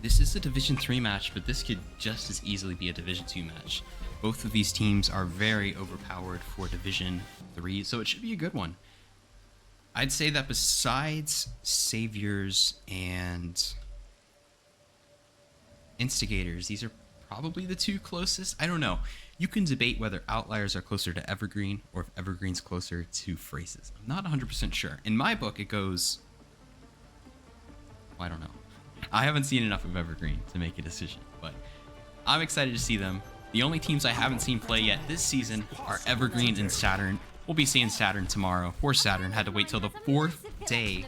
This is a Division 3 match, but this could just as easily be a Division 2 match. Both of these teams are very overpowered for Division 3, so it should be a good one. I'd say that besides Saviors and Instigators, these are probably the two closest. I don't know. You can debate whether Outliers are closer to Evergreen or if Evergreen's closer to Fresas. I'm not 100% sure. In my book, it goes... I don't know. I haven't seen enough of Evergreen to make a decision, but I'm excited to see them. The only teams I haven't seen play yet this season are Evergreen and Saturn. We'll be seeing Saturn tomorrow. Poor Saturn had to wait till the 4th day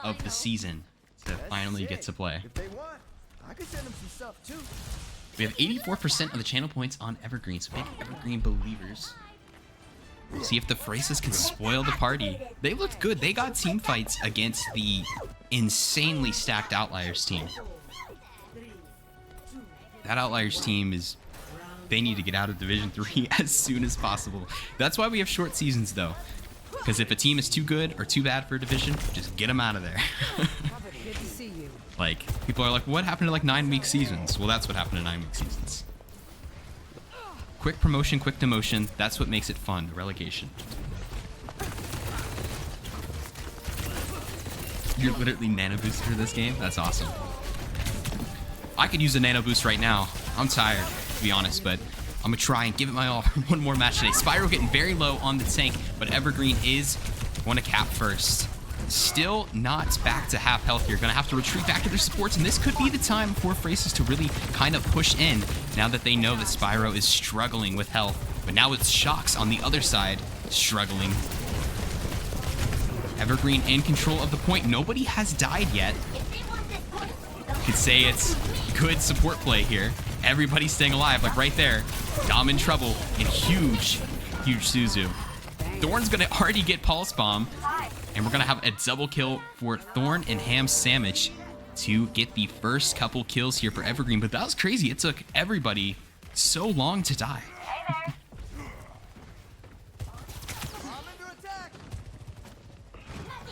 of the season to finally get to play. If they want, I could send them some stuff too. We have 84% of the channel points on Evergreen, so big Evergreen believers. See if the Fresas can spoil the party. They looked good. They got team fights against the insanely stacked Outliers team. That Outliers team is... They need to get out of Division 3 as soon as possible. That's why we have short seasons, though. Because if a team is too good or too bad for a division, just get them out of there. Like, people are like, what happened to like 9-week seasons? Well, that's what happened to 9-week seasons. Quick promotion, quick demotion. That's what makes it fun. Relegation. You're literally nano boosted for this game? That's awesome. I could use a nano boost right now. I'm tired, to be honest, but I'm gonna try and give it my all for one more match today. Spyro getting very low on the tank, but Evergreen is going to cap first. Still not back to half health here. Gonna have to retreat back to their supports, and this could be the time for Fresas to really kind of push in now that they know that Spyro is struggling with health. But now it's Shocks on the other side struggling. Evergreen in control of the point. Nobody has died yet. You could say it's good support play here. Everybody's staying alive, like right there. Dom in trouble, and huge Suzu. Thorn's gonna already get Pulse Bomb, and we're gonna have a double kill for Thorn and Ham Sandwich to get the first couple kills here for Evergreen. But that was crazy. It took everybody so long to die.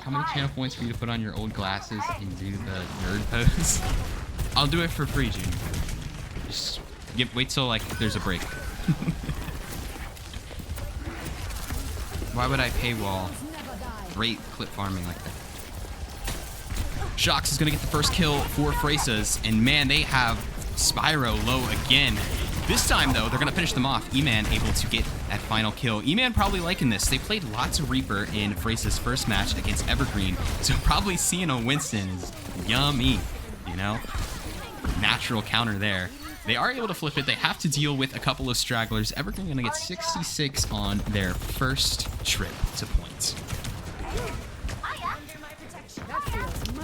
How many channel points for you to put on your old glasses and do the nerd pose? I'll do it for free, Junior. Just wait till like there's a break. Why would I paywall great clip farming like that? Shocks is gonna get the first kill for Fresas, and man, they have Spyro low again. This time though, they're gonna finish them off. E-Man able to get that final kill. E-Man probably liking this. They played lots of Reaper in Fresas' first match against Evergreen, so probably seeing a Winston is yummy, you know? Natural counter there. They are able to flip it. They have to deal with a couple of stragglers. Evergreen gonna get 66 on their first trip to points.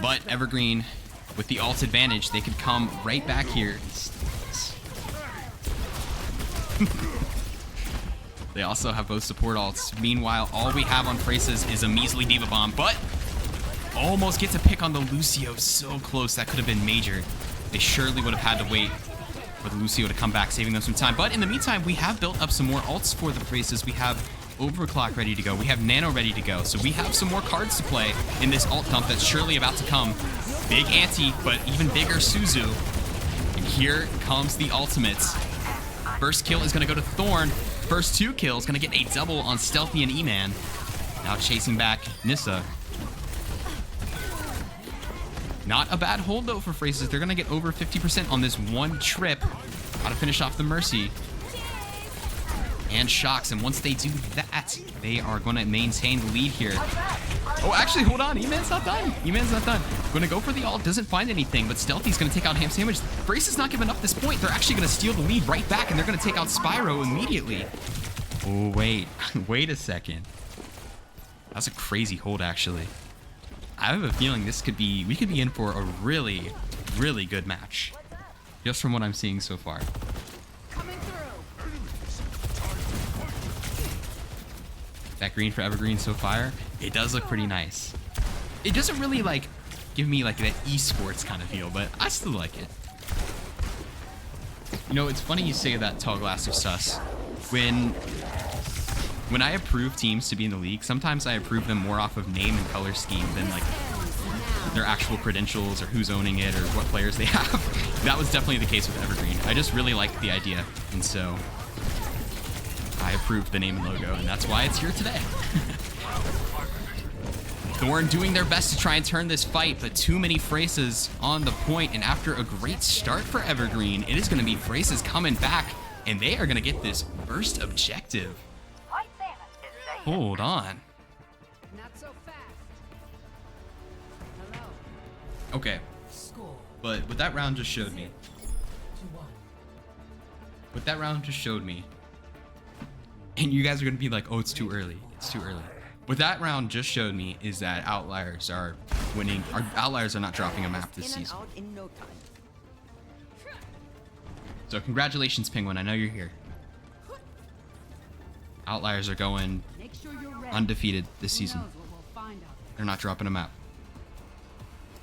But Evergreen, with the ult advantage, they could come right back here. They also have both support ults. Meanwhile, all we have on Fresas is a measly Diva Bomb, but almost get to pick on the Lucio. So close. That could have been major. They surely would have had to wait for the Lucio to come back, saving them some time. But in the meantime, we have built up some more ults for the Fresas. We have Overclock ready to go. We have Nano ready to go. So we have some more cards to play in this ult dump that's surely about to come. Big Anti, but even bigger Suzu. And here comes the ultimates. First kill is going to go to Thorn. First 2 kills, going to get a double on Stealthy and E-Man. Now chasing back Nissa. Not a bad hold, though, for Fresas. They're going to get over 50% on this one trip. Got to finish off the Mercy. And Shocks, and once they do that, they are going to maintain the lead here. Oh, actually, hold on. E-Man's not done. E-Man's not done. Going to go for the ult. Doesn't find anything, but Stealthy's going to take out Ham Sandwich. Fresas not giving up this point. They're actually going to steal the lead right back, and they're going to take out Spyro immediately. Oh, wait. Wait a second. That's a crazy hold, actually. I have a feeling this could be... We could be in for a really, really good match. Just from what I'm seeing so far. That green for Evergreen so far, it does look pretty nice. It doesn't really like give me like that esports kind of feel, but I still like it. You know, it's funny you say that, Tall Glass of Sus. When I approve teams to be in the league, sometimes I approve them more off of name and color scheme than like their actual credentials or who's owning it or what players they have. That was definitely the case with Evergreen. I just really liked the idea, and so I approved the name and logo, and that's why it's here today. Thorn doing their best to try and turn this fight, but too many Fresas on the point, and after a great start for Evergreen, it is going to be Fresas coming back, and they are going to get this first objective. Hold on. Not so fast. Hello. Okay. But what that round just showed me. What that round just showed me. And you guys are going to be like, oh, it's too early. It's too early. What that round just showed me is that Outliers are winning. Outliers are not dropping a map this season. So congratulations, Penguin. I know you're here. Outliers are going undefeated this season. They're not dropping a map.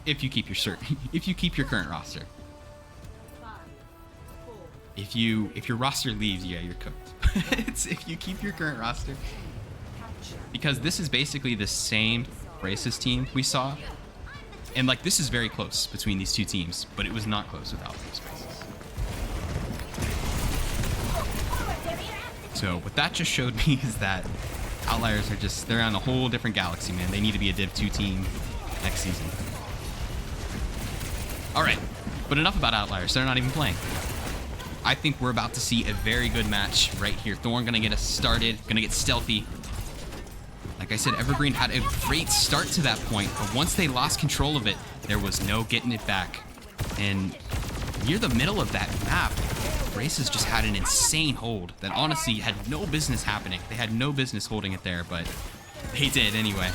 If you keep your current roster. If your roster leaves, yeah, you're cooked. It's if you keep your current roster. Because this is basically the same Fresas team we saw. And like this is very close between these two teams, but it was not close without those Fresas. So what that just showed me is that Outliers are they're on a whole different galaxy, man. They need to be a Div 2 team next season. Alright, but enough about Outliers. They're not even playing. I think we're about to see a very good match right here. Thorn gonna get us started, gonna get stealthy. Like I said, Evergreen had a great start to that point, but once they lost control of it, there was no getting it back. And near the middle of that map, Fresas just had an insane hold that honestly had no business happening. They had no business holding it there, but they did anyway.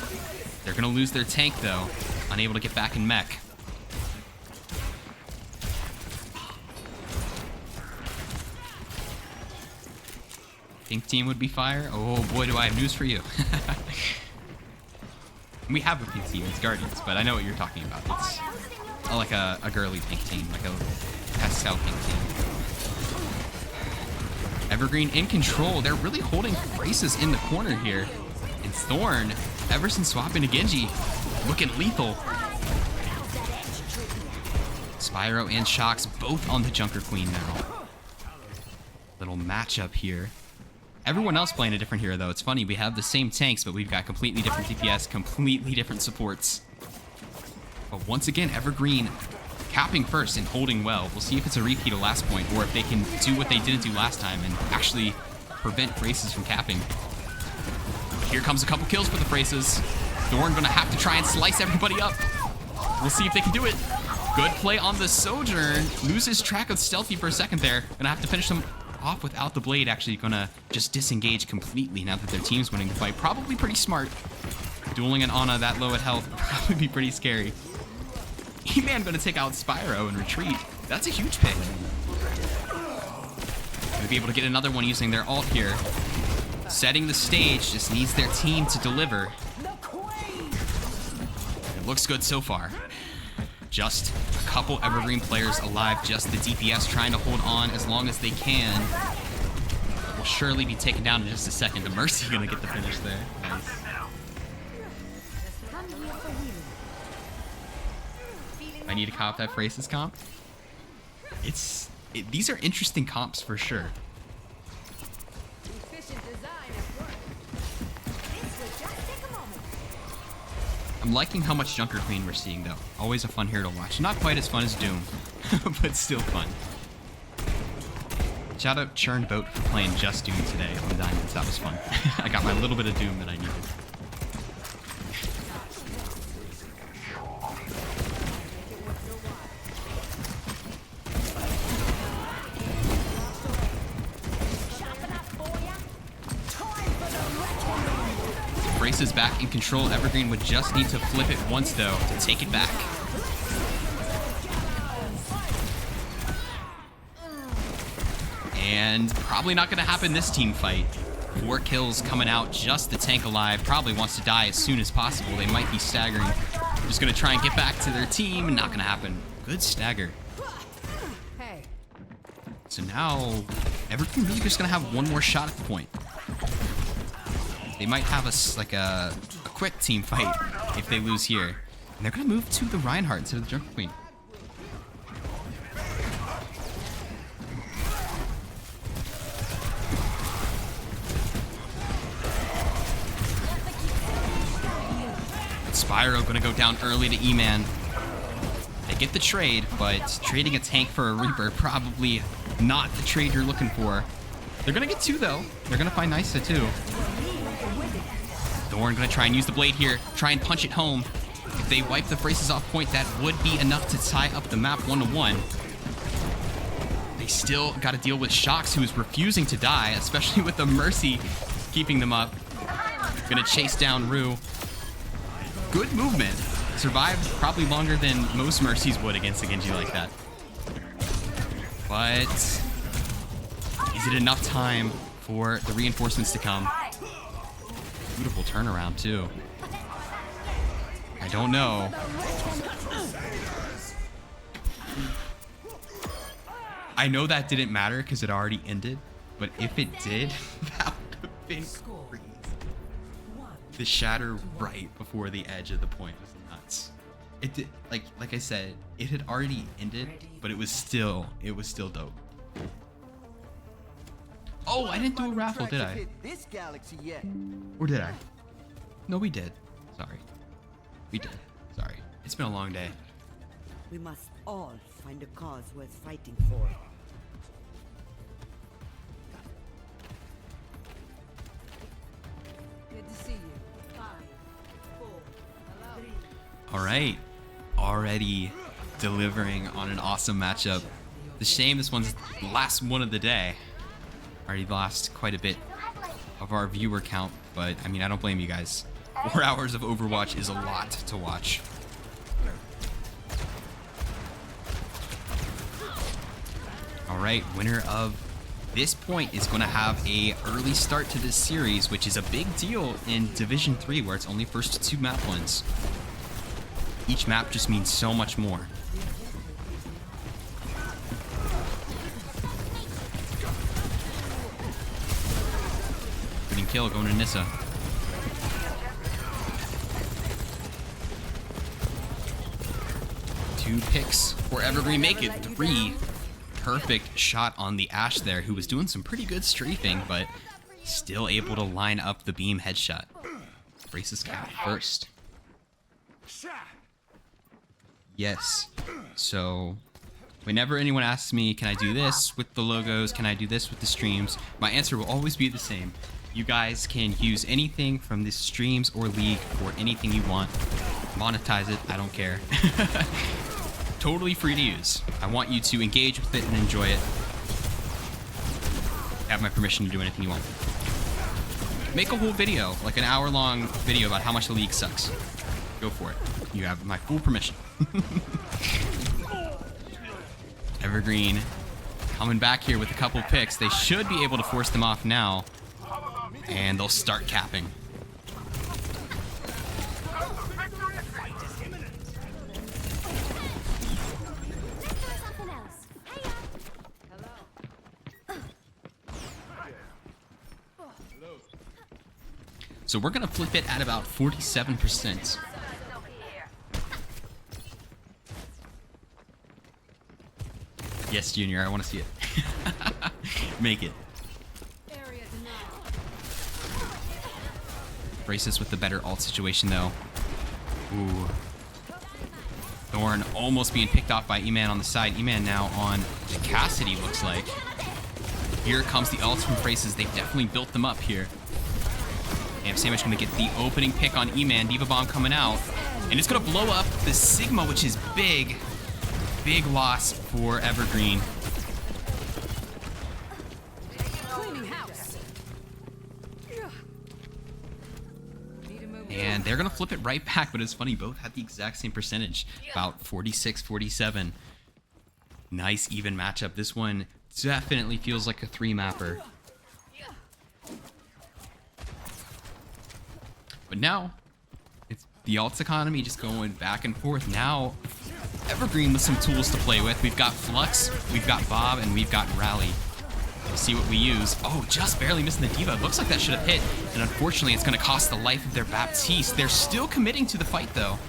They're gonna lose their tank though, unable to get back in mech. Pink team would be fire? Oh boy, do I have news for you. We have a pink team, it's Guardians, but I know what you're talking about. It's like a girly pink team, like a pastel pink team. Evergreen in control. They're really holding Fresas in the corner here. And Thorn, ever since swapping to Genji, looking lethal. Spyro and Shocks both on the Junker Queen now. Little matchup here. Everyone else playing a different hero, though. It's funny, we have the same tanks, but we've got completely different DPS, completely different supports. But once again, Evergreen capping first and holding well. We'll see if it's a repeat of last point, or if they can do what they didn't do last time and actually prevent Fresas from capping. Here comes a couple kills for the Fresas. Thorn gonna have to try and slice everybody up. We'll see if they can do it. Good play on the Sojourn. Loses track of Stealthy for a second there. Gonna have to finish them off without the blade. Actually gonna just disengage completely now that their team's winning the fight. Probably pretty smart. Dueling an Ana that low at health would probably be pretty scary. E-Man gonna take out Spyro and retreat. That's a huge pick. Gonna be able to get another one using their ult here. Setting the stage, just needs their team to deliver. It looks good so far. Just a couple Evergreen players alive, just the DPS trying to hold on as long as they can. Will surely be taken down in just a second. The Mercy gonna get the finish there. Nice. I need to cop that Fresas comp. These are interesting comps for sure. I'm liking how much Junker Queen we're seeing, though. Always a fun hero to watch. Not quite as fun as Doom, but still fun. Shout out Churn Boat for playing just Doom today on the Diamonds. That was fun. I got my little bit of Doom that I needed. Fresas back in control. Evergreen would just need to flip it once, though, to take it back. And probably not going to happen this team fight. 4 kills coming out, just the tank alive. Probably wants to die as soon as possible. They might be staggering. Just going to try and get back to their team. Not going to happen. Good stagger. So now, Evergreen really just going to have one more shot at the point. They might have a quick team fight if they lose here. And they're going to move to the Reinhardt instead of the Jungle Queen. Spyro going to go down early to E-Man. They get the trade, but trading a tank for a Reaper, probably not the trade you're looking for. They're going to get 2, though. They're going to find Nysa, too. Thorn going to try and use the blade here, try and punch it home. If they wipe the Fresas off point, that would be enough to tie up the map 1-1. They still got to deal with Shocks, who is refusing to die, especially with the Mercy keeping them up. Going to chase down Rue. Good movement. Survived probably longer than most Mercies would against a Genji like that. But is it enough time for the reinforcements to come? Beautiful turnaround, too. I don't know. I know that didn't matter because it already ended, but if it did, that would have been crazy. The shatter right before the edge of the point was nuts. It did, like I said, it had already ended, but it was still dope. Oh, I didn't do a raffle, did I? This galaxy yet. Or did I? No, we did. Sorry. We did. Sorry. It's been a long day. We must all find a cause worth fighting for. Good to see you. 5, 4, hello. All right. Already delivering on an awesome matchup. The shame this one's the last one of the day. Already lost quite a bit of our viewer count, but I mean, I don't blame you guys. 4 hours of Overwatch is a lot to watch. All right, winner of this point is going to have a early start to this series, which is a big deal in Division 3, where it's only first 2 map wins. Each map just means so much more. Winning kill going to Nissa. Two picks for Evergreen, make it 3. Perfect shot on the Ashe there, who was doing some pretty good strafing, but still able to line up the beam headshot. Fresas cap first. Yes. So whenever anyone asks me, can I do this with the logos? Can I do this with the streams? My answer will always be the same. You guys can use anything from the streams or league for anything you want. Monetize it, I don't care. Totally free to use. I want you to engage with it and enjoy it. You have my permission to do anything you want. Make a whole video, like an hour-long video about how much the league sucks. Go for it. You have my full permission. Evergreen coming back here with a couple picks. They should be able to force them off now. And they'll start capping. So we're going to flip it at about 47%. Yes, Junior, I want to see it. Make it. Fresas with the better ult situation, though. Ooh. Thorn almost being picked off by E-Man on the side. E-Man now on the Cassidy, looks like. Here comes the ults from Fresas. They've definitely built them up here. And Sandwich going to get the opening pick on E-Man. Diva Bomb coming out. And it's going to blow up the Sigma, which is big. Big loss for Evergreen. Cleaning house. And they're going to flip it right back, but it's funny, both had the exact same percentage, about 46-47. Nice even matchup. This one definitely feels like a 3-mapper. But now, it's the ults economy just going back and forth. Now, Evergreen with some tools to play with. We've got Flux, we've got Bob, and we've got Rally. We'll see what we use. Oh, just barely missing the Diva. Looks like that should have hit. And unfortunately, it's going to cost the life of their Baptiste. They're still committing to the fight, though.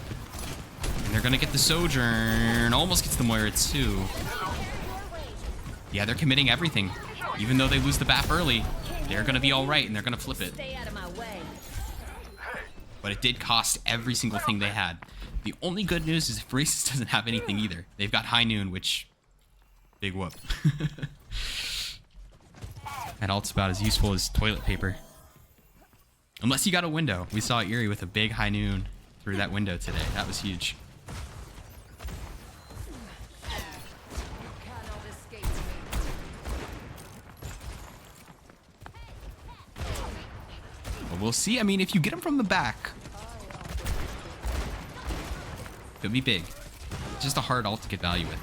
they're gonna get the Sojourn. Almost gets the Moira too. Yeah, they're committing everything. Even though they lose the BAP early, they're gonna be all right and they're gonna flip it. Stay out of my way. But it did cost every single thing they had. The only good news is Fresas doesn't have anything either. They've got High Noon, which... big whoop. That ult's about as useful as toilet paper. Unless you got a window. We saw Eerie with a big High Noon through that window today. That was huge. Cannot escape me. But we'll see. I mean, if you get him from the back, could be big. It's just a hard ult to get value with.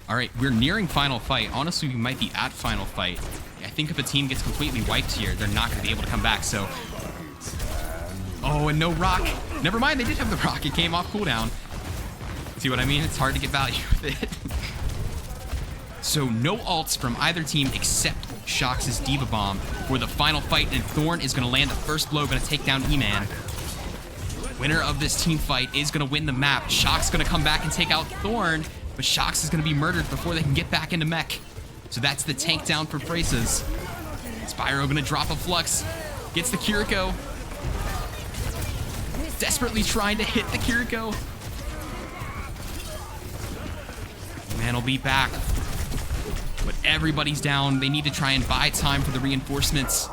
All right, we're nearing final fight. Honestly, we might be at final fight. I think if a team gets completely wiped here, they're not going to be able to come back. So, oh, and no rock. Never mind, they did have the rock. It came off cooldown. See what I mean? It's hard to get value with it. So no ults from either team except Shox' Diva Bomb for the final fight, and Thorn is going to land the first blow, going to take down E-Man. Winner of this team fight is going to win the map. Shox going to come back and take out Thorn, but Shox is going to be murdered before they can get back into mech. So that's the tank down for Fresas. Spyro going to drop a Flux. Gets the Kiriko. Desperately trying to hit the Kiriko. Man will be back. But everybody's down. They need to try and buy time for the reinforcements.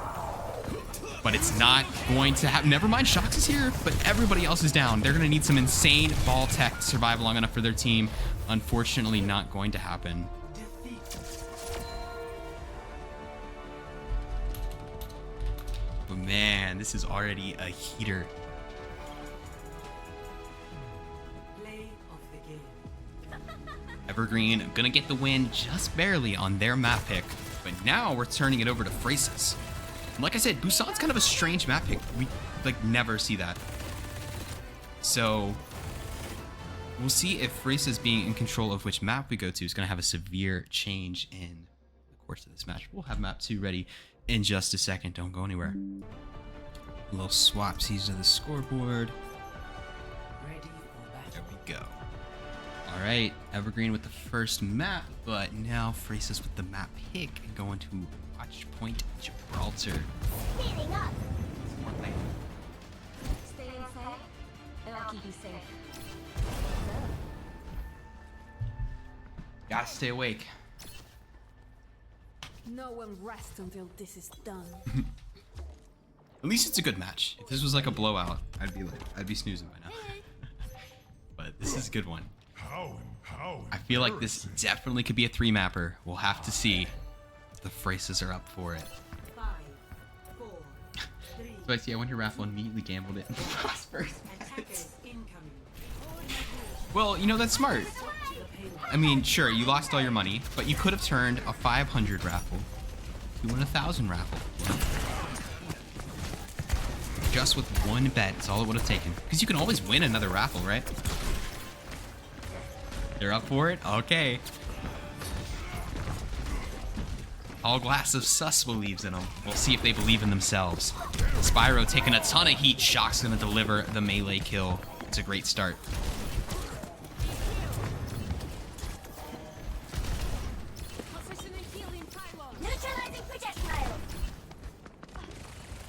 But it's not going to happen. Never mind, Shox is here, but everybody else is down. They're going to need some insane ball tech to survive long enough for their team. Unfortunately, not going to happen. But man, this is already a heater. Evergreen gonna get the win just barely on their map pick, but now we're turning it over to Fresas. Like I said, Busan's kind of a strange map pick. We never see that. So we'll see if Fresas being in control of which map we go to is gonna have a severe change in the course of this match. We'll have map 2 ready in just a second. Don't go anywhere. A little swapsies of the scoreboard. There we go. All right, Evergreen with the first map, but now Fresas with the map pick and going to Watch Point Gibraltar. Healing up. Stay inside, and I'll keep you safe. Gotta stay awake. No one rests until this is done. At least it's a good match. If this was like a blowout, I'd be snoozing by now. But this is a good one. I feel like this definitely could be a 3-mapper. We'll have to see if the Fresas are up for it. 5, 4, 3. So I see I went to raffle and immediately gambled it. Well, you know, that's smart. I mean, sure, you lost all your money, but you could have turned a 500 raffle to an 1,000 raffle. Just with one bet, it's all it would have taken. Because you can always win another raffle, right? They're up for it? Okay. All glass of sus believes in them. We'll see if they believe in themselves. Spyro taking a ton of heat. Shock's gonna deliver the melee kill. It's a great start.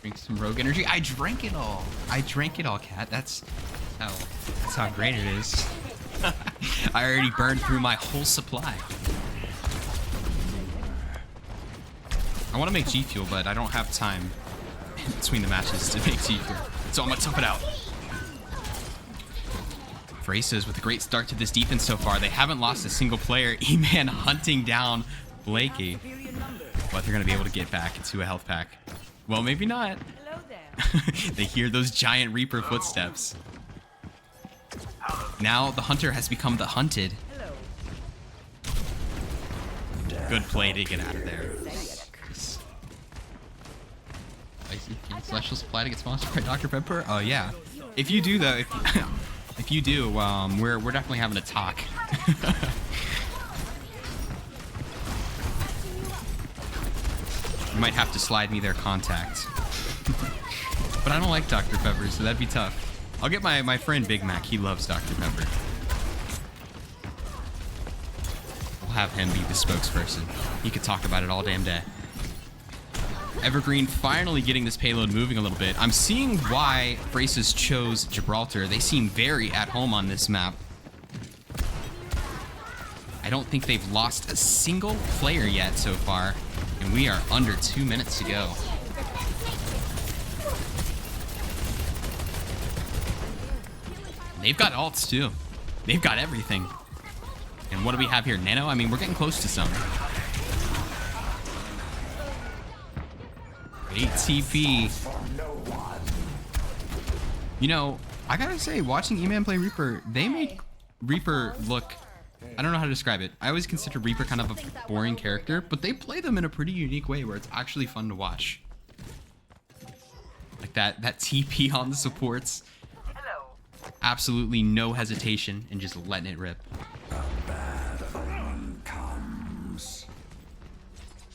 Drink some rogue energy. I drank it all. I drank it all, cat. That's how great it is. I already burned through my whole supply. I want to make G Fuel, but I don't have time between the matches to make G Fuel. So I'm going to tough it out. Fresas with a great start to this defense so far. They haven't lost a single player. E-Man hunting down Blakey. But they're going to be able to get back into a health pack. Well, maybe not. Hello there. They hear those giant Reaper footsteps. Now the hunter has become the hunted. Hello. Good play to get out of there. Celestial supply to get sponsored by Dr. Pepper? Oh yeah. If you do though, if you do, we're definitely having a talk. You might have to slide me their contact. But I don't like Dr. Pepper, so that'd be tough. I'll get my friend Big Mac. He loves Dr. Pepper. have him be the spokesperson. He could talk about it all damn day. Evergreen finally getting this payload moving a little bit. I'm seeing why Fresas chose Gibraltar. They seem very at home on this map. I don't think they've lost a single player yet so far, and we are under 2 minutes to go. They've got ults too. They've got everything. And what do we have here? Nano? I mean, we're getting close to some. ATP. You know, I gotta say, watching E-Man play Reaper, they make Reaper look... I don't know how to describe it. I always consider Reaper kind of a boring character, but they play them in a pretty unique way where it's actually fun to watch. Like that TP on the supports. Absolutely no hesitation and just letting it rip.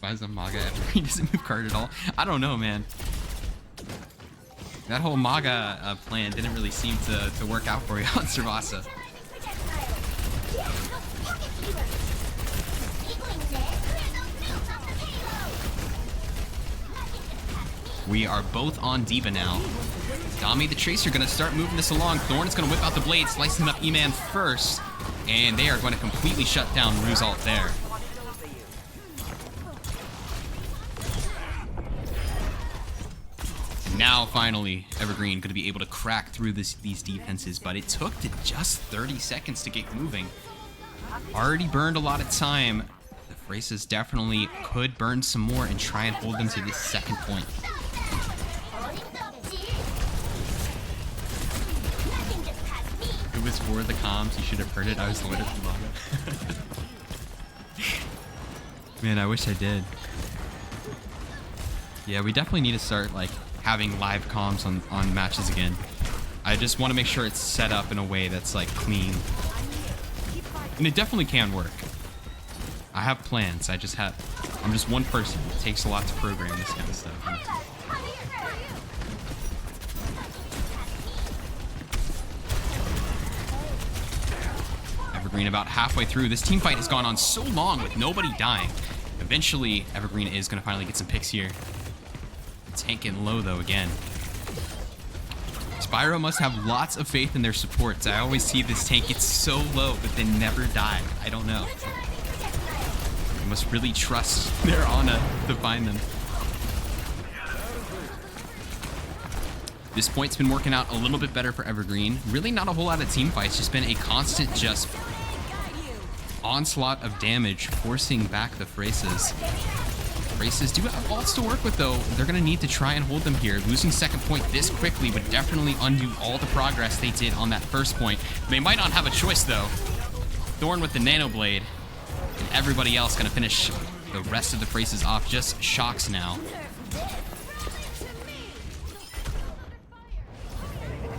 Why is the Maga Evergreen doesn't move card at all? I don't know, man. That whole Maga plan didn't really seem to work out for you on Servasa. We are both on Diva now. Dami the Tracer gonna start moving this along. Thorn is gonna whip out the blade, slicing up E-Man first, and they are going to completely shut down Rue's ult there. Now, finally, Evergreen going to be able to crack through these defenses, but it took just 30 seconds to get moving. Already burned a lot of time. The Fresas definitely could burn some more and try and hold them to this second point. It was for the comms. You should have heard it. I was loaded from Maga. Man, I wish I did. Yeah, we definitely need to start, like, having live comms on matches again. I just want to make sure it's set up in a way that's like clean. And it definitely can work. I have plans. I'm just one person. It takes a lot to program this kind of stuff. Evergreen about halfway through. This team fight has gone on so long with nobody dying. Eventually, Evergreen is going to finally get some picks here. Tanking low though again. Spyro must have lots of faith in their supports. I always see this tank get so low but then never die. I don't know. They must really trust their Ana to find them. This point's been working out a little bit better for Evergreen. Really not a whole lot of team fights, just been a constant just onslaught of damage forcing back the Fresas. Fresas do have ults to work with, though. They're going to need to try and hold them here. Losing second point this quickly would definitely undo all the progress they did on that first point. They might not have a choice, though. Thorn with the Nano Blade. And everybody else going to finish the rest of the Fresas off. Just Shocks now.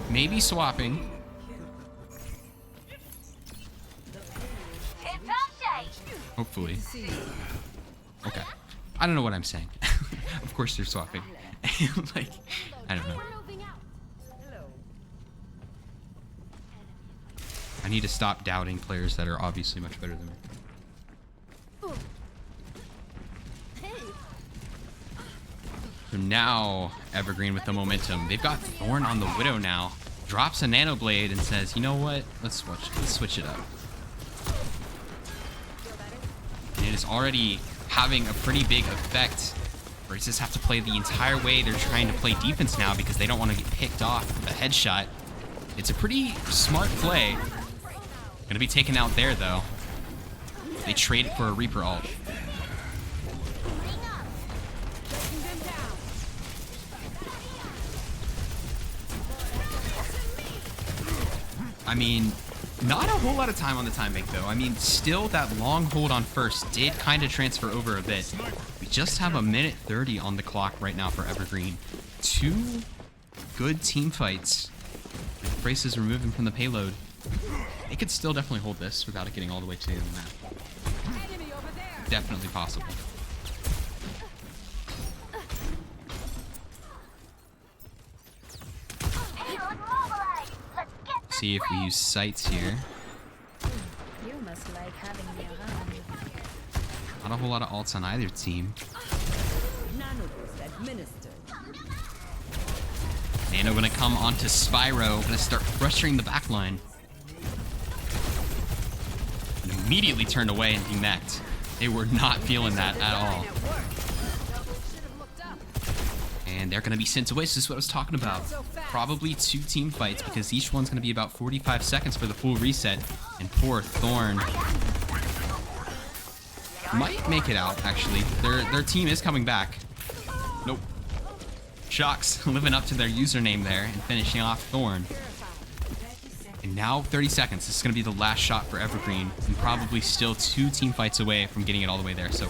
Maybe swapping. Hopefully. Okay. I don't know what I'm saying. Of course they're swapping. Like, I don't know. I need to stop doubting players that are obviously much better than me. So now, Evergreen with the momentum. They've got Thorn on the Widow now. Drops a Nano Blade and says, you know what? Let's switch it up. And it is already having a pretty big effect. Fresas have to play the entire way. They're trying to play defense now because they don't want to get picked off with a headshot. It's a pretty smart play. Gonna be taken out there, though. They traded for a Reaper ult. I mean, not a whole lot of time on the time bank, though. I mean, still that long hold on first did kind of transfer over a bit. We just have a minute 30 on the clock right now for Evergreen. 2 good team fights. Fresas removing from the payload. They could still definitely hold this without it getting all the way to the end of the map. Definitely possible. See if we use sights here. You must like having me around. Not a whole lot of ults on either team. Nanoboost administered. Nano gonna come onto Spyro, gonna start frustrating the backline. And immediately turned away and demeched. They were not feeling that at all. And they're gonna be sent away, so this is what I was talking about. Probably 2 team fights because each one's gonna be about 45 seconds for the full reset. And poor Thorn might make it out, actually. Their team is coming back. Nope. Shocks living up to their username there and finishing off Thorn. And now 30 seconds. This is going to be the last shot for Evergreen. And probably still 2 team fights away from getting it all the way there. So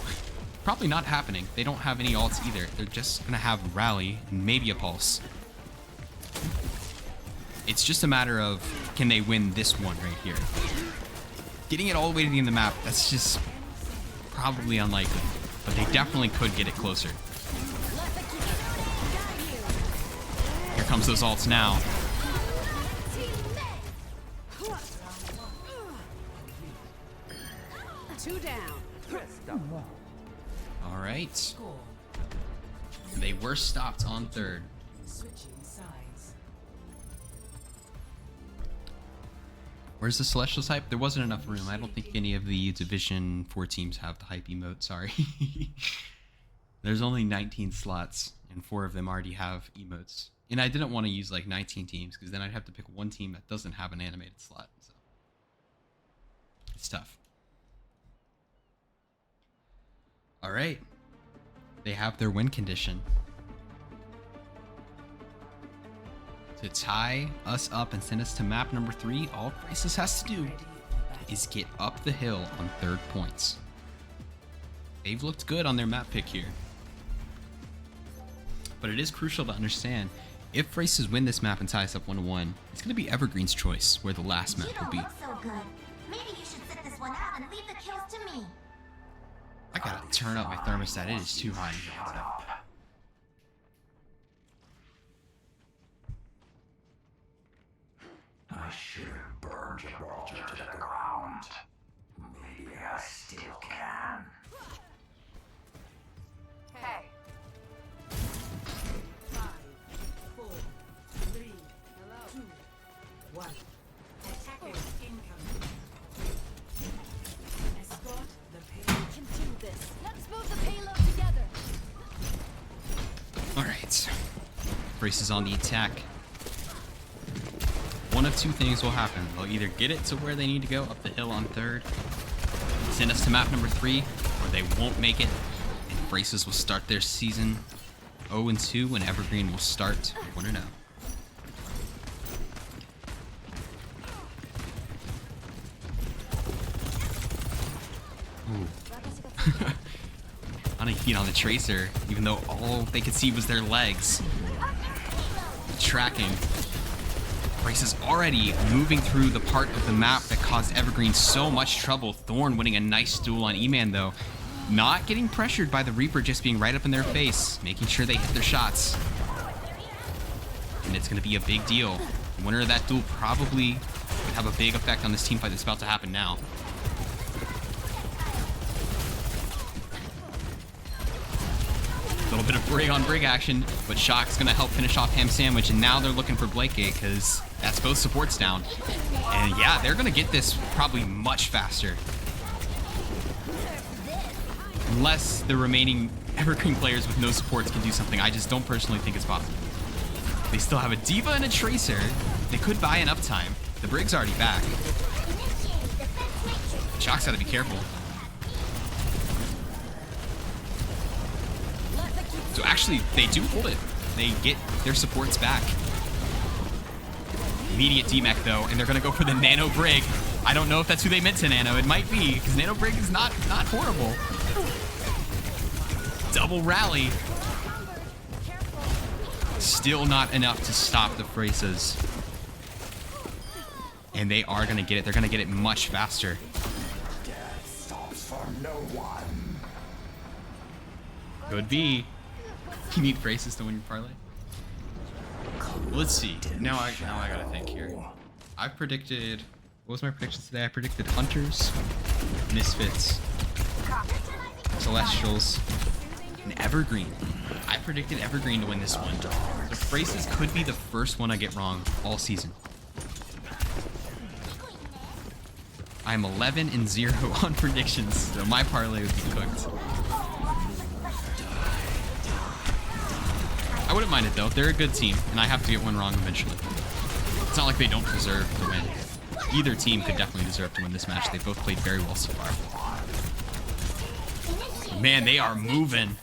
probably not happening. They don't have any ults either. They're just going to have Rally and maybe a Pulse. It's just a matter of can they win this one right here. Getting it all the way to the end of the map, that's just probably unlikely. But they definitely could get it closer. Here comes those ults now. Two down. All right. They were stopped on 3rd. Where's the Celestials hype? There wasn't enough room. I don't think any of the Division 4 teams have the hype emote, sorry. There's only 19 slots, and 4 of them already have emotes. And I didn't want to use like 19 teams, because then I'd have to pick one team that doesn't have an animated slot. So it's tough. All right. They have their win condition. To tie us up and send us to map number 3, all Fresas has to do is get up the hill on 3rd points. They've looked good on their map pick here. But it is crucial to understand, if Fresas win this map and tie us up 1-1, it's going to be Evergreen's choice where the last map will be. You don't look so good. Maybe you should sit this one out and leave the kills to me. I gotta turn up my thermostat, it is too hot. I should have burned Gibraltar to the ground. Maybe I still can. Hey. 5, 4, 3, 2, 1. Attackers incoming. Escort the payload. We can do this. Let's move the payload together. Alright. Fresas on the attack. One of 2 things will happen. They'll either get it to where they need to go, up the hill on 3rd, send us to map number 3, or they won't make it, and Fresas will start their season 0-2, and Evergreen will start 1-0. Ooh. On a heat on the Tracer, even though all they could see was their legs. Tracking. Fresas already moving through the part of the map that caused Evergreen so much trouble. Thorn winning a nice duel on E-Man though. Not getting pressured by the Reaper just being right up in their face, making sure they hit their shots. And it's going to be a big deal. The winner of that duel probably would have a big effect on this team fight that's about to happen now. A little bit of brig on brig action, but Shock's gonna help finish off Ham Sandwich, and now they're looking for Blakegate because that's both supports down. And yeah, they're gonna get this probably much faster. Unless the remaining Evergreen players with no supports can do something. I just don't personally think it's possible. They still have a Diva and a Tracer. They could buy an uptime. The brig's already back. Shock's gotta be careful. So actually, they do hold it. They get their supports back. Immediate demech though, and they're gonna go for the Nano Brig. I don't know if that's who they meant to Nano. It might be, because Nano Brig is not horrible. Double rally. Still not enough to stop the Fresas. And they are gonna get it. They're gonna get it much faster. Death stops for no one. Could be. You need Fresas to win your parlay. Let's see. Now I gotta think here. I predicted. What was my prediction today? I predicted Hunters, Misfits, Celestials, and Evergreen. I predicted Evergreen to win this one. The Fresas could be the first one I get wrong all season. I'm 11-0 on predictions, so my parlay would be cooked. I wouldn't mind it though. They're a good team, and I have to get one wrong eventually. It's not like they don't deserve to win. Either team could definitely deserve to win this match. They both played very well so far. Man, they are moving.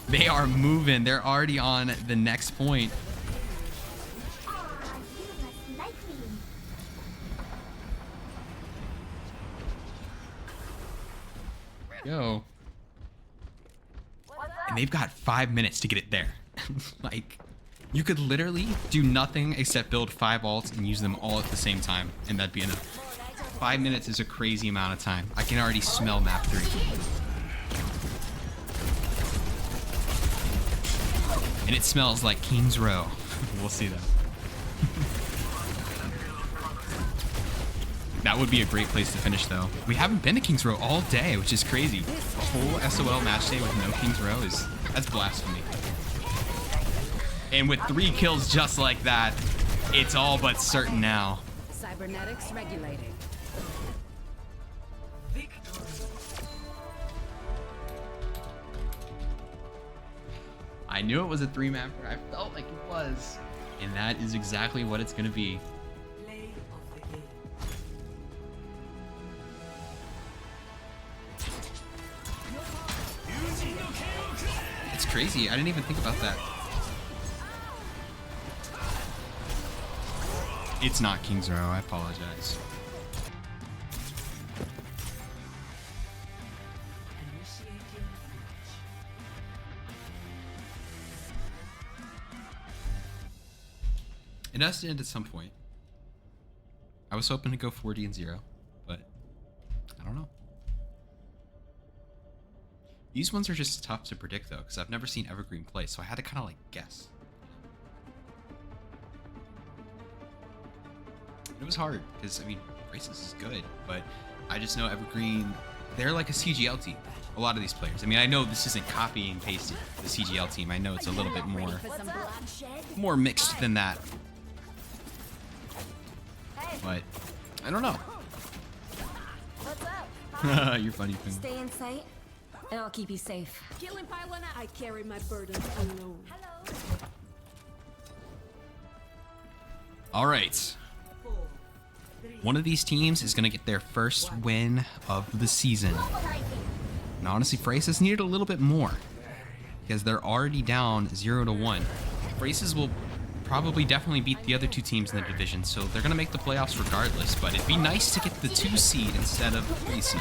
They are moving. They're already on the next point. Yo. And they've got 5 minutes to get it there. Like, you could literally do nothing except build 5 ults and use them all at the same time, and that'd be enough. 5 minutes is a crazy amount of time. I can already smell map 3. And it smells like King's Row. We'll see that. That would be a great place to finish, though. We haven't been to King's Row all day, which is crazy. A whole SOL match day with no King's Row that's blasphemy. And with 3 kills just like that, it's all but certain now. Cybernetics regulating. I knew it was a 3-mapper. I felt like it was. And that is exactly what it's going to be. It's crazy. I didn't even think about that. It's not King's Row. I apologize. It has to end at some point. I was hoping to go 40-0, but I don't know. These ones are just tough to predict though, because I've never seen Evergreen play, so I had to kind of like guess. It was hard because, I mean, Fresas is good, but I just know Evergreen, they're like a CGL team. A lot of these players. I mean, I know this isn't copy and pasted the CGL team. I know it's a little bit more mixed than that. But I don't know. You're funny, Finn. Stay in sight, and I'll keep you safe. Killing pylon, I carry my burden alone. Hello. All right. One of these teams is going to get their first win of the season. And honestly, Fresas needed a little bit more because they're already down 0-1. Fresas will probably definitely beat the other 2 teams in the division, so they're going to make the playoffs regardless, but it'd be nice to get the 2 seed instead of the 3 seed.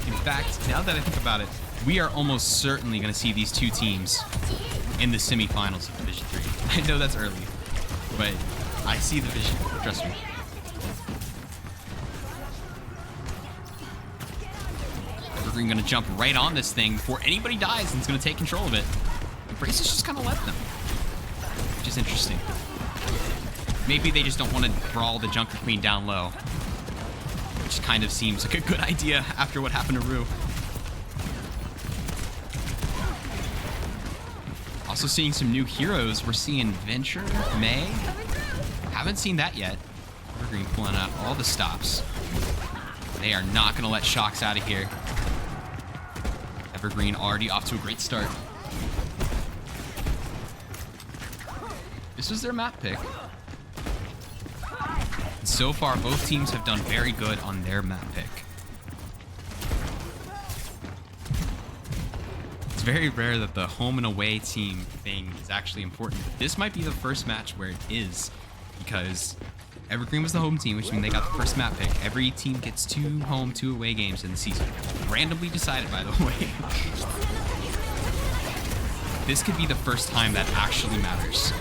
In fact, now that I think about it, we are almost certainly going to see these 2 teams in the semifinals of Division 3. I know that's early, but I see the vision, trust me. Evergreen gonna jump right on this thing before anybody dies and is gonna take control of it. And Fresas just kind of let them, which is interesting. Maybe they just don't want to brawl the Junker Queen down low, which kind of seems like a good idea after what happened to Rue. Also seeing some new heroes. We're seeing Venture, May. Haven't seen that yet. Evergreen pulling out all the stops. They are not going to let Shocks out of here. Evergreen already off to a great start. This was their map pick. And so far, both teams have done very good on their map pick. It's very rare that the home and away team thing is actually important. But this might be the first match where it is, because Evergreen was the home team, which means they got the first map pick. Every team gets 2 home, 2 away games in the season. Randomly decided, by the way. This could be the first time that actually matters.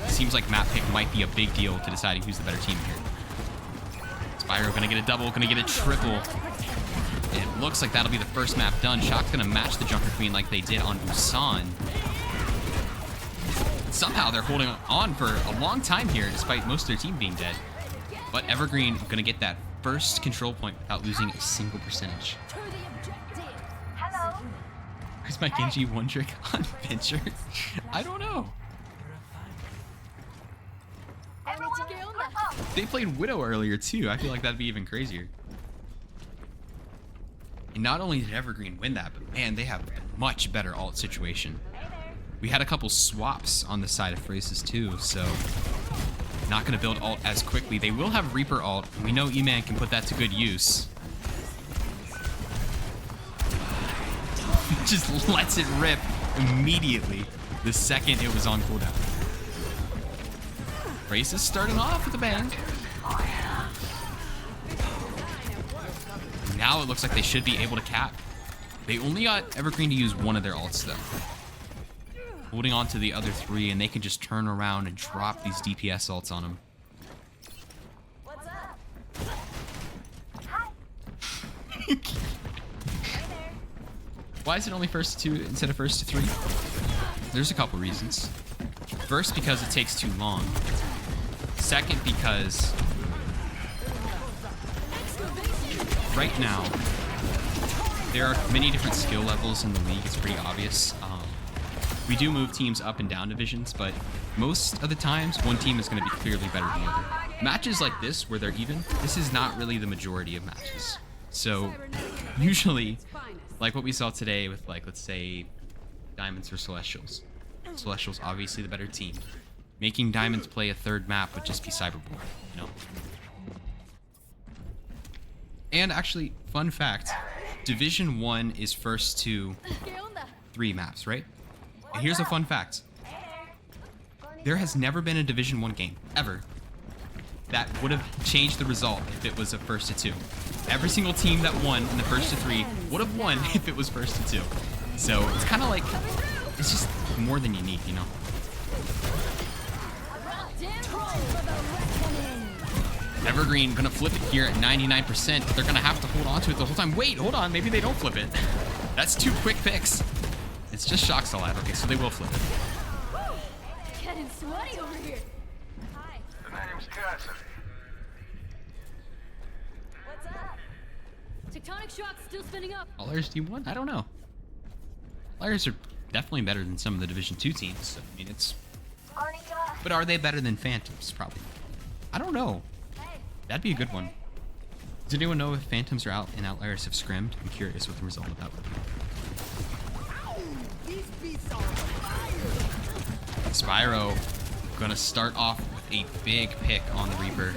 It seems like map pick might be a big deal to deciding who's the better team here. Spyro gonna get a double, gonna get a triple. It looks like that'll be the first map done. Shock's gonna match the Junker Queen like they did on Busan. Somehow they're holding on for a long time here, despite most of their team being dead. But Evergreen gonna get that first control point without losing a single percentage. Hello? Where's my Genji one trick on Pincher? I don't know. Everyone, group up. They played Widow earlier too. I feel like that'd be even crazier. And not only did Evergreen win that, but man, they have a much better ult situation. We had a couple swaps on the side of Fresas too, so not going to build ult as quickly. They will have Reaper ult, and we know E-Man can put that to good use. Just lets it rip immediately the second it was on cooldown. Fresas starting off with a bang. Now it looks like they should be able to cap. They only got Evergreen to use one of their ults though. Holding on to the other three, and they can just turn around and drop these DPS ults on them. What's up? Why is it only first to two instead of first to three? There's a couple reasons. First, because it takes too long. Second, because right now there are many different skill levels in the league. It's pretty obvious. We do move teams up and down divisions, but most of the times one team is going to be clearly better than the other. Matches like this, where they're even, this is not really the majority of matches. So usually, like what we saw today with, like, let's say Diamonds or Celestials. Celestials obviously the better team. Making Diamonds play a third map would just be cyberbullying, you know? And actually, fun fact, Division 1 is first to 3 maps, right? And here's a fun fact. There has never been a Division 1 game, ever, that would have changed the result if it was a first to 2. Every single team that won in the first to 3 would have won if it was first to 2. So it's kind of like, it's just more than you need, you know? Evergreen gonna flip it here at 99%. They're gonna have to hold on to it the whole time. Wait, hold on, maybe they don't flip it. That's 2 quick picks. It's just Shock's alive. Okay, so they will flip it. Getting sweaty over here. Hi. The name's Cassidy. What's up? Tectonic shock's still spinning up. Allers team 1? I don't know. Allers are definitely better than some of the Division 2 teams. So, I mean, it's... Konnichiwa. But are they better than Phantoms? Probably. I don't know. Hey. That'd be a good one. Does anyone know if Phantoms are out and Outliers have scrimmed? I'm curious what the result of that would be. Spyro gonna start off with a big pick on the Reaper.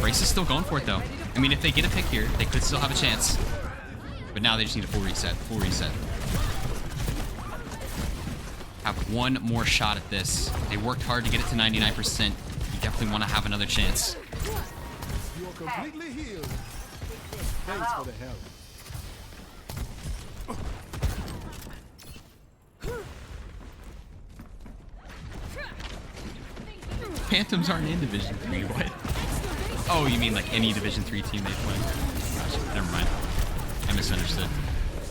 Brace is still going for it though. I mean, if they get a pick here, they could still have a chance. But now they just need a full reset. Full reset. Have one more shot at this. They worked hard to get it to 99%. You definitely want to have another chance. You're completely healed. Thanks for the help. Phantoms aren't in Division 3, what? Oh, you mean like any Division 3 team they play? Gotcha. Never mind. I misunderstood.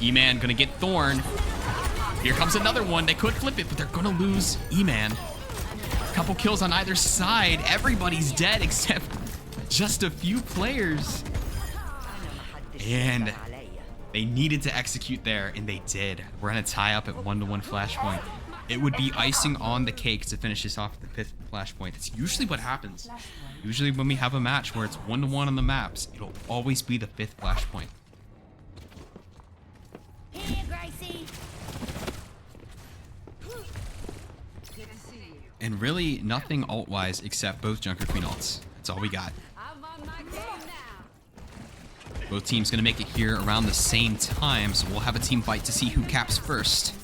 E-Man gonna get Thorn. Here comes another one. They could flip it, but they're gonna lose E-Man. Couple kills on either side. Everybody's dead except just a few players. And they needed to execute there, and they did. We're gonna tie up at 1-to-1 flashpoint. It would be icing on the cake to finish this off at the 5th flashpoint. That's usually what happens. Usually when we have a match where it's 1-to-1 on the maps, it'll always be the 5th flashpoint. Here, Gracie. And really nothing ult-wise except both Junker Queen ults. That's all we got. I'm on my game now. Both teams gonna make it here around the same time, so we'll have a team fight to see who caps first.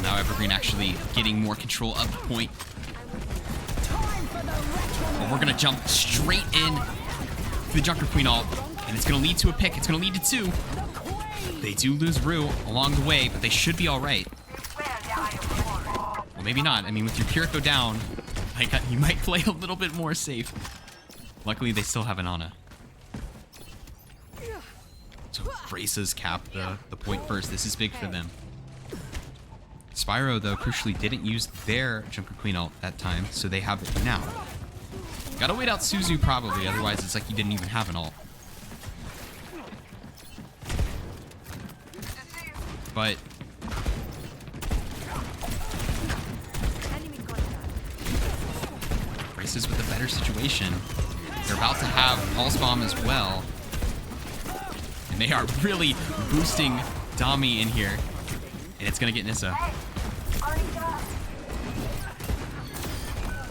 Now Evergreen actually getting more control of the point. But we're gonna jump straight in to the Junker Queen ult, and it's gonna lead to a pick. It's gonna lead to 2. They do lose Rue along the way, but they should be all right. Well, maybe not. I mean, with your Purico down, you might play a little bit more safe. Luckily, they still have an Ana. So Fresas cap the point first. This is big for them. Spyro, though, crucially didn't use their Junker Queen ult that time, so they have it now. Gotta wait out Suzu probably, otherwise it's like he didn't even have an ult. But Fresas with a better situation. They're about to have Pulse Bomb as well. And they are really boosting Dami in here. And it's gonna get Nissa.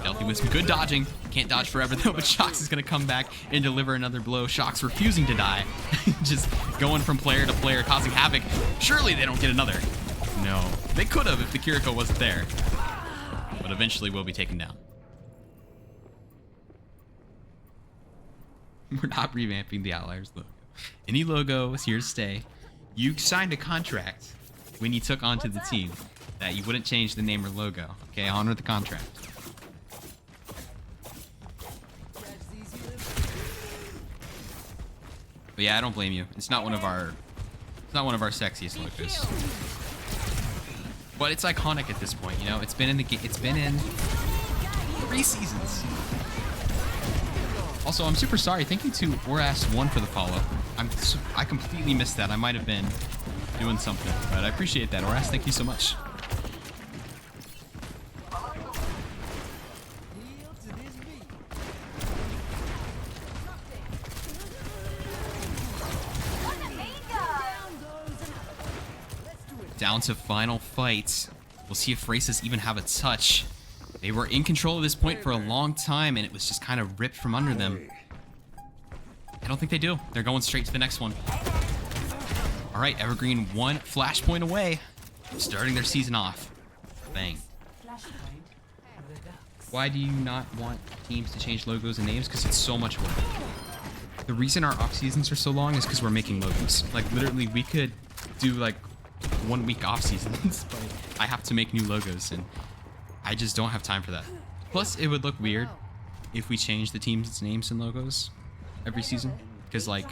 Delphi with some good dodging. Can't dodge forever though, but Shox is gonna come back and deliver another blow. Shox refusing to die. Just going from player to player, causing havoc. Surely they don't get another. No. They could have if the Kiriko wasn't there. But eventually will be taken down. We're not revamping the Outliers logo. Any logo is here to stay. You signed a contract when you took onto the team that you wouldn't change the name or logo. Okay, honor the contract. But yeah, I don't blame you. It's not one of our sexiest logos. But it's iconic at this point, you know. It's been in 3 seasons. Also, I'm super sorry. Thank you to Oras1 for the follow. I completely missed that. I might have been doing something, but I appreciate that, Oras. Thank you so much. Down to final fight. We'll see if Fresas even have a touch. They were in control at this point for a long time, and it was just kind of ripped from under them. I don't think they do. They're going straight to the next one. All right, Evergreen 1 flashpoint away. Starting their season off. Bang. Why do you not want teams to change logos and names? Because it's so much work. The reason our off seasons are so long is because we're making logos. Like, literally, we could do, like, 1 week off seasons, but I have to make new logos, and I just don't have time for that. Plus, it would look weird if we changed the team's names and logos every season, because like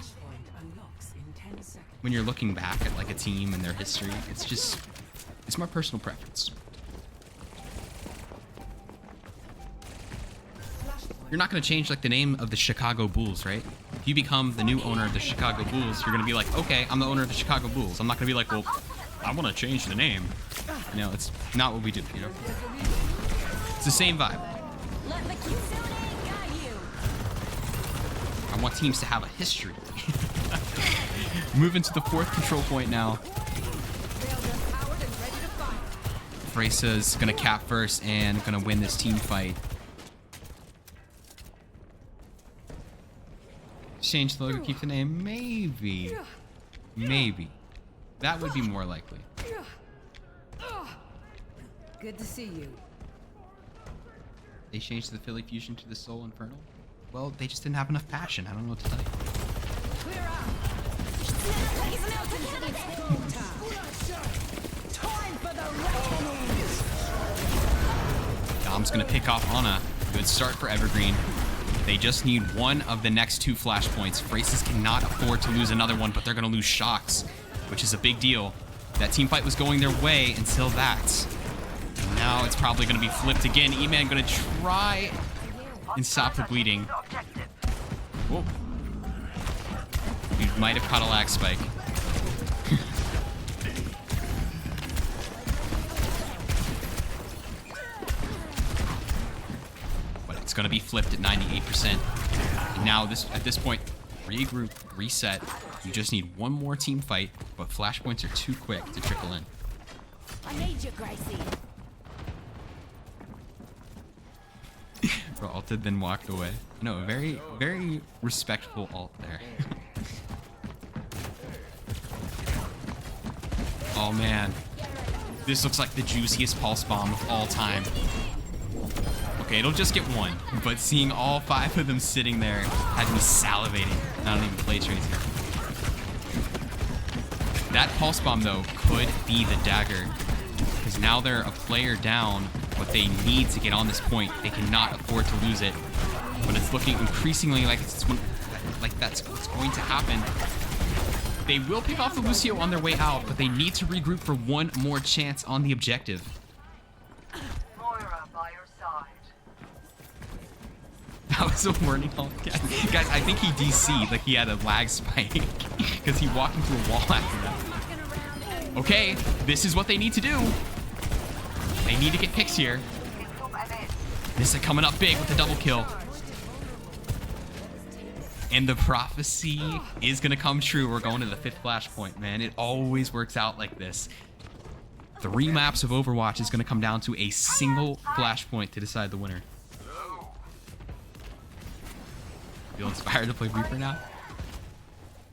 when you're looking back at like a team and their history, it's my personal preference. You're not going to change like the name of the Chicago Bulls, right? If you become the new owner of the Chicago Bulls, you're going to be like, okay, I'm the owner of the Chicago Bulls. I'm not going to be like, well, I want to change the name. You know, it's not what we do, you know? It's the same vibe. I want teams to have a history. Moving to the 4th control point now. Fresas going to cap first and going to win this team fight. Change the logo, keep the name? Maybe. Maybe. That would be more likely. Good to see you. They changed the Philly Fusion to the Soul Infernal? Well, they just didn't have enough passion. I don't know what to tell you. Dom's gonna pick off Ana. Good start for Evergreen. They just need one of the next 2 flashpoints. Fresas cannot afford to lose another one, but they're gonna lose Shox, which is a big deal. That team fight was going their way until that. And now it's probably gonna be flipped again. E-Man gonna try and stop the bleeding. Whoa. You might have caught a lag spike. But it's gonna be flipped at 98%. And now at this point, regroup, reset. You just need one more team fight, but flashpoints are too quick to trickle in. I need you, Gracie. Bro, ulted then walked away. No, very, very respectful ult there. Oh man. This looks like the juiciest pulse bomb of all time. Okay, it'll just get one, but seeing all 5 of them sitting there had me salivating. I don't even play Tracer. That pulse bomb though could be the dagger, because now they're a player down, but they need to get on this point. They cannot afford to lose it. But it's looking increasingly like that's what's going to happen. They will pick off the Lucio on their way out, but they need to regroup for one more chance on the objective. Moira by your side. So learning all guys, I think he DC'd, like he had a lag spike because he walked into a wall after that. Okay, this is what they need to do. They need to get picks here. This is coming up big with the double kill. And the prophecy is gonna come true. We're going to the 5th flashpoint, man. It always works out like this. 3 maps of Overwatch is gonna come down to a single flashpoint to decide the winner. Feel inspired to play Reaper now?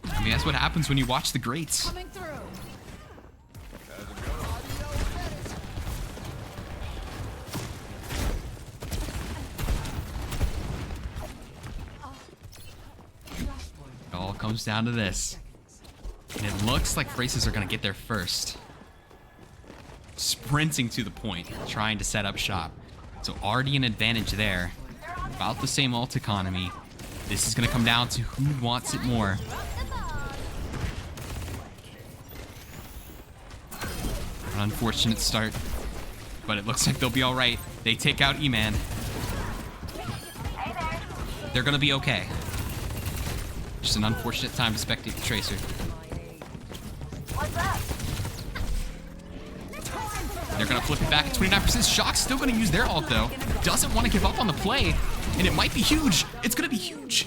I mean, that's what happens when you watch the greats. Coming through. It all comes down to this. And it looks like Fresas are going to get there first. Sprinting to the point, trying to set up shop. So already an advantage there. About the same ult economy. This is going to come down to who wants it more. An unfortunate start, but it looks like they'll be all right. They take out E-Man. They're going to be okay. Just an unfortunate time to spectate the Tracer. They're going to flip it back at 29%. Shock's still going to use their ult, though. Doesn't want to give up on the play, and it might be huge. It's going to be huge.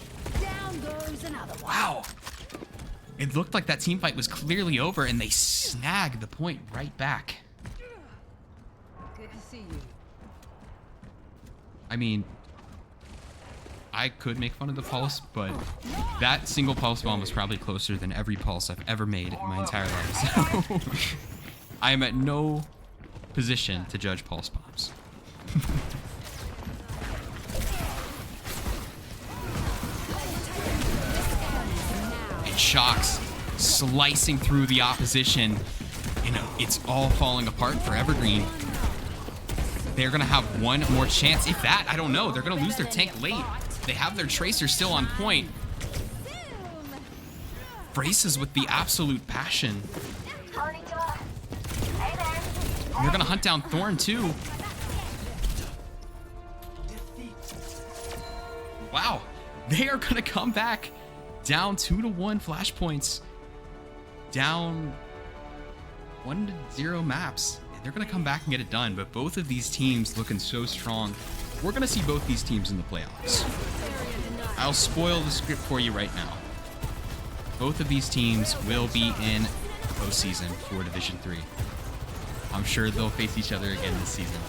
Wow. It looked like that team fight was clearly over, and they snagged the point right back. Good to see you. I mean, I could make fun of the pulse, but that single pulse bomb was probably closer than every pulse I've ever made in my entire life. So I am at no position to judge pulse bombs. And Shocks slicing through the opposition. You know, it's all falling apart for Evergreen. They're gonna have one more chance, if that. I don't know. They're gonna lose their tank late. They have their Tracer still on point. Fresas with the absolute passion. They're gonna hunt down Thorn too. Wow, they are gonna come back down 2-1 flashpoints, down 1-0 maps. They're gonna come back and get it done. But both of these teams looking so strong. We're gonna see both these teams in the playoffs. I'll spoil the script for you right now. Both of these teams will be in postseason for Division 3. I'm sure they'll face each other again this season.